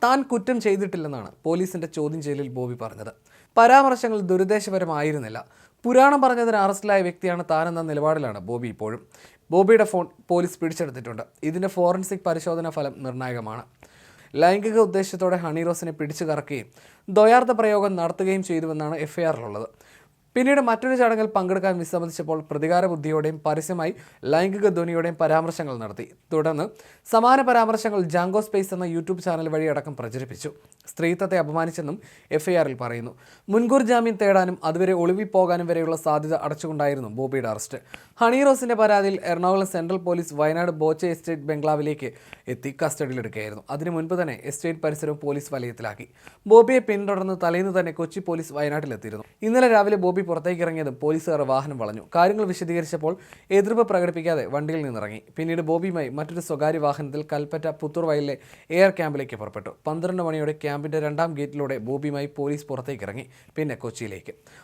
താൻ കുറ്റം ചെയ്തിട്ടില്ലെന്നാണ് പോലീസിന്റെ ചോദ്യം ചെയ്യലിൽ ബോബി പറഞ്ഞത്. പരാമർശങ്ങൾ ദുരുദ്ദേശപരമായിരുന്നില്ല. പുരാണം പറഞ്ഞതിന് അറസ്റ്റിലായ വ്യക്തിയാണ് താനെന്ന നിലപാടിലാണ് ബോബി ഇപ്പോഴും. ബോബിയുടെ ഫോൺ പോലീസ് പിടിച്ചെടുത്തിട്ടുണ്ട്. ഇതിന്റെ ഫോറൻസിക് പരിശോധനാ ഫലം നിർണായകമാണ്. ലൈംഗിക ഉദ്ദേശത്തോടെ ഹണി റോസിനെ പിടിച്ചു കറക്കുകയും ദ്വയാർത്ഥ പ്രയോഗം നടത്തുകയും ചെയ്തുവെന്നാണ് എഫ്ഐആറിലുള്ളത്. പിന്നീട് മറ്റൊരു ചടങ്ങിൽ പങ്കെടുക്കാൻ വിസമ്മതിച്ചപ്പോൾ പ്രതികാര ബുദ്ധിയോടെയും പരസ്യമായി ലൈംഗിക ധ്വനിയോടെയും പരാമർശങ്ങൾ നടത്തി. തുടർന്ന് സമാന പരാമർശങ്ങൾ ജാങ്കോ സ്പേസ് എന്ന യൂട്യൂബ് ചാനൽ വഴി അടക്കം പ്രചരിപ്പിച്ചു. സ്ത്രീത്വത്തെ അപമാനിച്ചെന്നും എഫ്ഐആറിൽ പറയുന്നു. മുൻകൂർ ജാമ്യം തേടാനും അതുവരെ ഒളിവിൽ പോകാനും വരെയുള്ള സാധ്യത അടച്ചുകൊണ്ടായിരുന്നു ബോബിയുടെ അറസ്റ്റ്. ഹണി റോസിന്റെ പരാതിയിൽ Ernakulam central police Wayanad Boche estate ബംഗ്ലാവിലേക്ക് എത്തി കസ്റ്റഡിയിലെടുക്കുകയായിരുന്നു. അതിനു മുൻപ് തന്നെ എസ്റ്റേറ്റ് പരിസരവും പോലീസ് വലയത്തിലാക്കി. ബോബിയെ പിന്തുടർന്ന് തലേന്ന് തന്നെ കൊച്ചി പോലീസ് വയനാട്ടിലെത്തിയിരുന്നു. ഇന്നലെ രാവിലെ ബോബി പുറത്തേക്ക് ഇറങ്ങിയതും പോലീസുകാർ വാഹനം വളഞ്ഞു. കാര്യങ്ങൾ വിശദീകരിച്ചപ്പോൾ എതിർപ്പ് പ്രകടിപ്പിക്കാതെ വണ്ടിയിൽ നിന്നിറങ്ങി. പിന്നീട് ബോബിയുമായി മറ്റൊരു സ്വകാര്യ വാഹനത്തിൽ കൽപ്പറ്റ പുത്തൂർ വയലിലെ എയർ ക്യാമ്പിലേക്ക് പുറപ്പെട്ടു. 12 മണിയോടെ ക്യാമ്പിന്റെ 2ാം ഗേറ്റിലൂടെ ബോബിയുമായി പോലീസ് പുറത്തേക്ക് ഇറങ്ങി. പിന്നെ കൊച്ചിയിലേക്ക്.